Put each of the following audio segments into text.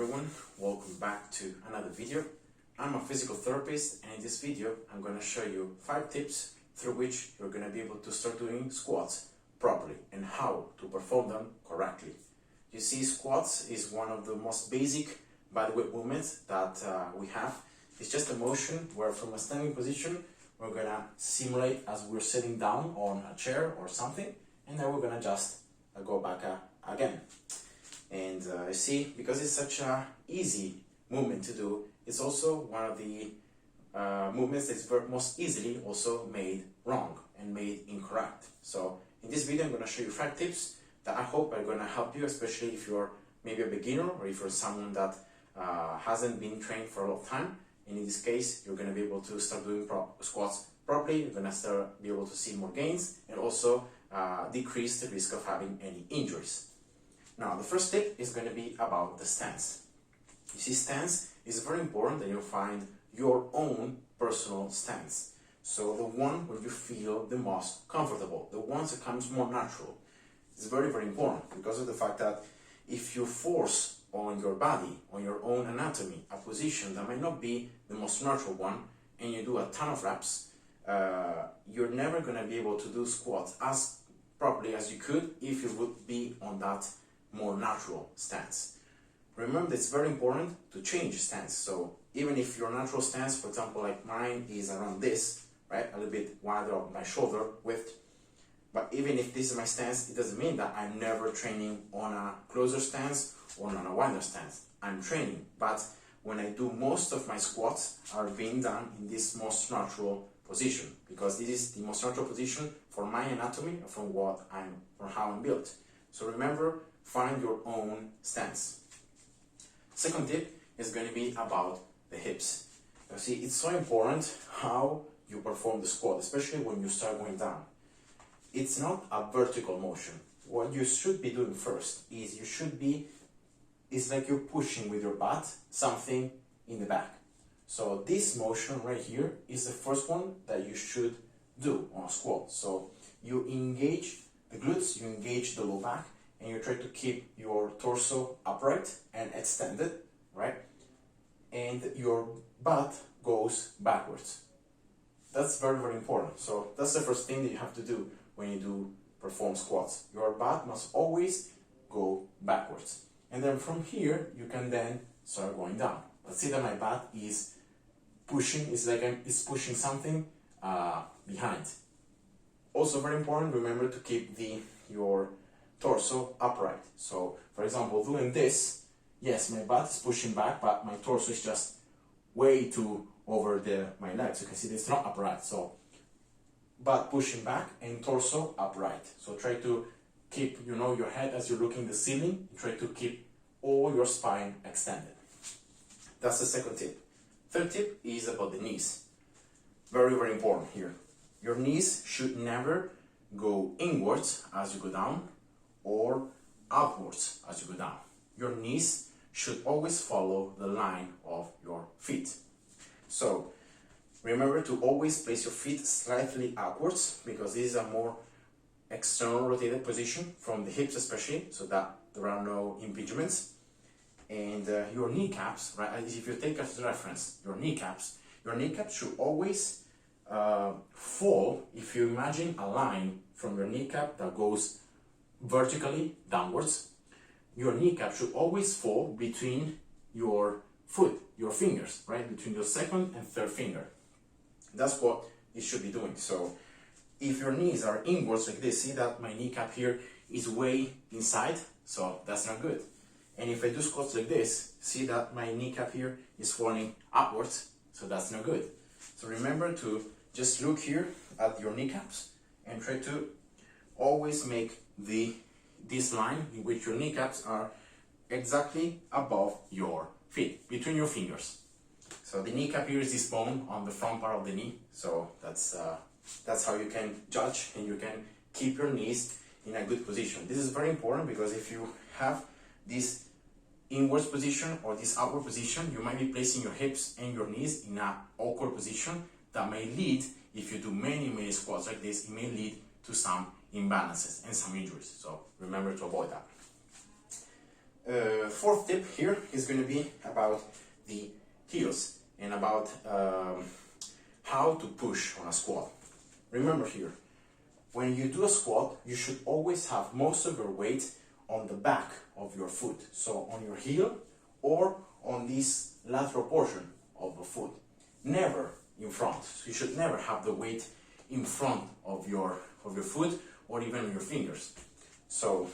everyone, welcome back to another video. I'm a physical therapist, and in this video I'm going to show you 5 tips through which you're going to be able to start doing squats properly and how to perform them correctly. You see, squats is one of the most basic bodyweight movements that we have. It's just a motion where from a standing position we're going to simulate as we're sitting down on a chair or something, and then we're going to just go back again. And you see, because it's such a easy movement to do, it's also one of the movements that's most easily also made wrong and made incorrect. So in this video I'm going to show you 5 tips that I hope are going to help you, especially if you're maybe a beginner or if you're someone that hasn't been trained for a long time. And in this case, you're going to be able to start doing squats properly. You're going to be able to see more gains and also decrease the risk of having any injuries. Now, the first tip is going to be about the stance. You see, stance is very important that you find your own personal stance. So the one where you feel the most comfortable, the one that comes more natural. It's very, very important because of the fact that if you force on your body, on your own anatomy, a position that might not be the most natural one, and you do a ton of reps, you're never going to be able to do squats as properly as you could if you would be on that more natural stance. Remember, it's very important to change stance. So even if your natural stance, for example, like mine is around this, right, a little bit wider of my shoulder width, but even if this is my stance, it doesn't mean that I'm never training on a closer stance or on a wider stance. I'm training, but when I do most of my squats are being done in this most natural position, because this is the most natural position for my anatomy, from how I'm built. So remember, find your own stance. Second tip is going to be about the hips. You see, it's so important how you perform the squat, especially when you start going down. It's not a vertical motion. What you should be doing first is it's like you're pushing with your butt something in the back. So this motion right here is the first one that you should do on a squat. So you engage the glutes, you engage the low back, and you try to keep your torso upright and extended, right? And your butt goes backwards. That's very, very important. So that's the first thing that you have to do when you do perform squats. Your butt must always go backwards. And then from here, you can then start going down. Let's see that my butt is pushing, it's pushing something behind. Also very important, remember to keep your torso upright. So, for example, doing this, yes, my butt is pushing back, but my torso is just way too over my legs. You can see it's not upright. So, butt pushing back and torso upright. So try to keep, your head as you're looking at the ceiling. Try to keep all your spine extended. That's the second tip. Third tip is about the knees. Very, very important here. Your knees should never go inwards as you go down or upwards as you go down. Your knees should always follow the line of your feet. So remember to always place your feet slightly upwards, because this is a more external rotated position from the hips especially, so that there are no impingements. And your kneecaps, right, if you take as reference your kneecaps should always fall. If you imagine a line from your kneecap that goes vertically downwards, your kneecap should always fall between your fingers, right, between your second and third finger. That's what it should be doing. So if your knees are inwards like this, see that my kneecap here is way inside, so that's not good. And if I do squats like this, see that my kneecap here is falling upwards, so that's not good. So remember to just look here at your kneecaps and try to always make this line in which your kneecaps are exactly above your feet, between your fingers. So the kneecap here is this bone on the front part of the knee. So that's how you can judge and you can keep your knees in a good position. This is very important because if you have this inwards position or this outward position, you might be placing your hips and your knees in an awkward position that may lead, if you do many squats like this, it may lead to some imbalances and some injuries. So remember to avoid that. Fourth tip here is going to be about the heels and about how to push on a squat. Remember here, when you do a squat, you should always have most of your weight on the back of your foot, so on your heel or on this lateral portion of the foot, never in front. So you should never have the weight in front of your foot or even on your fingers. So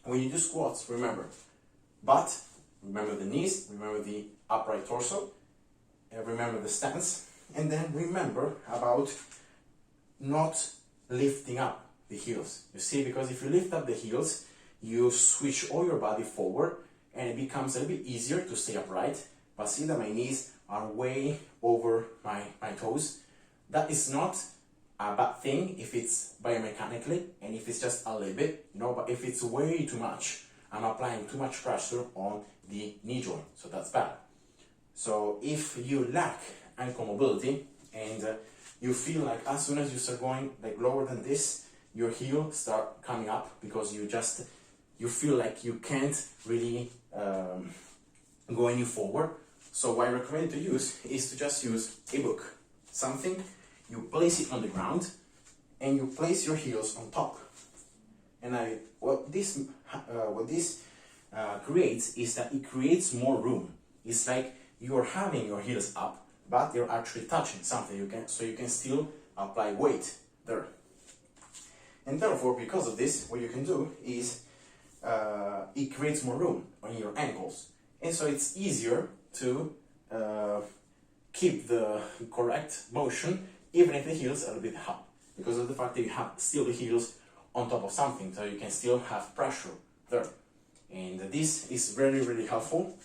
when you do squats, remember butt, remember the knees, remember the upright torso, and remember the stance, and then remember about not lifting up the heels. You see, because if you lift up the heels, you switch all your body forward and it becomes a little bit easier to stay upright. But see that my knees are way over my toes. That is not a bad thing if it's biomechanically and if it's just a little bit, but if it's way too much, I'm applying too much pressure on the knee joint, so that's bad. So if you lack ankle mobility and you feel like as soon as you start going like lower than this, your heel start coming up because you feel like you can't really go any forward. So what I recommend to use is to just use a book, something, you place it on the ground and you place your heels on top. And what this creates is that it creates more room. It's like you are having your heels up, but you're actually touching something. So you can still apply weight there. And therefore, because of this, what you can do is it creates more room on your ankles, and so it's easier to keep the correct motion even if the heels are a bit up, because of the fact that you have still the heels on top of something, so you can still have pressure there. And this is very, really helpful.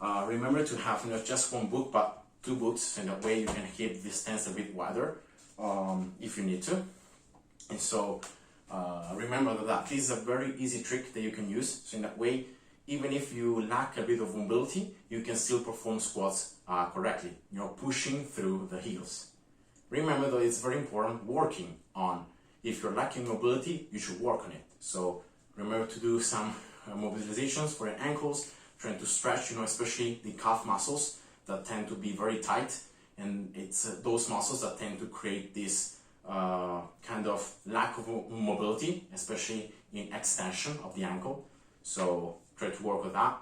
Remember to have not just one boot but two boots, so in that way you can keep the stance a bit wider if you need to. And so remember that this is a very easy trick that you can use, so in that way even if you lack a bit of mobility, you can still perform squats correctly, pushing through the heels. Remember though, it's very important working on, if you're lacking mobility, you should work on it. So remember to do some mobilizations for your ankles, trying to stretch, especially the calf muscles that tend to be very tight, and it's those muscles that tend to create this kind of lack of mobility, especially in extension of the ankle. So try to work with that.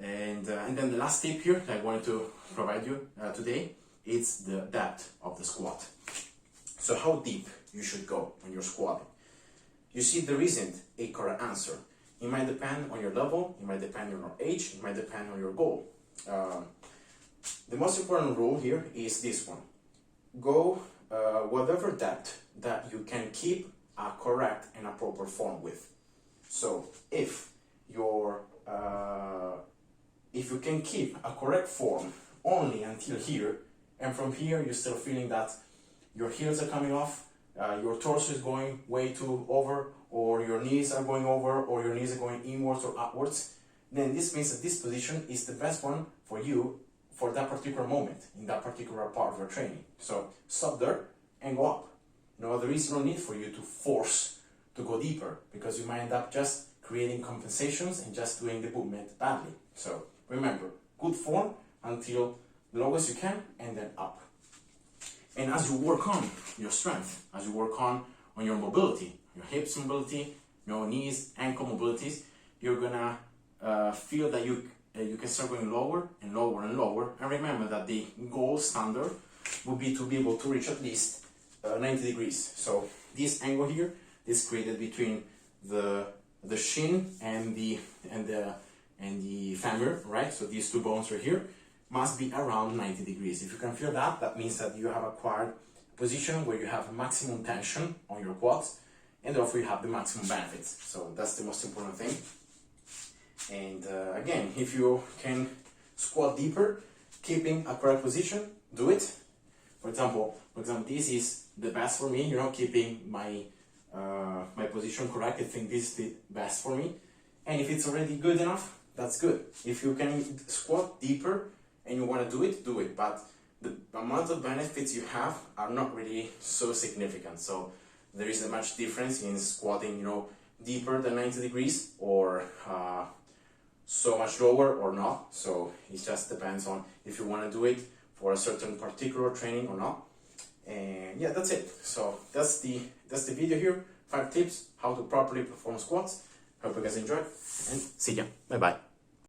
And then the last tip here that I wanted to provide you today is the depth of the squat. So how deep you should go when you're squatting. You see, there isn't a correct answer. It might depend on your level, it might depend on your age, it might depend on your goal. The most important rule here is this one. Go whatever depth that you can keep a correct and a proper form with. So if you can keep a correct form only until here, and from here you're still feeling that your heels are coming off, your torso is going way too over, or your knees are going over, or your knees are going inwards or upwards, then this means that this position is the best one for you for that particular moment, in that particular part of your training. So stop there and go up. There is no need for you to force to go deeper, because you might end up just creating compensations and just doing the movement badly. So remember, good form until low as you can, and then up. And as you work on your strength, as you work on your mobility, your hips mobility, your knees, ankle mobilities, you're gonna feel that you can start going lower and lower and lower. And remember that the gold standard would be to be able to reach at least 90 degrees. So this angle here is created between the shin and the femur, right? So these two bones right here must be around 90 degrees. If you can feel that, that means that you have acquired a position where you have maximum tension on your quads, and therefore you have the maximum benefits. So that's the most important thing. And again, if you can squat deeper, keeping a correct position, do it. For example, this is the best for me, keeping my my position correct. I think this is the best for me. And if it's already good enough, that's good. If you can squat deeper and you want to do it. But the amount of benefits you have are not really so significant. So there isn't much difference in squatting, deeper than 90 degrees or so much lower or not. So it just depends on if you want to do it for a certain particular training or not. And yeah, that's it. So that's the video here. 5 tips how to properly perform squats. Hope you guys enjoyed and see ya. Bye bye.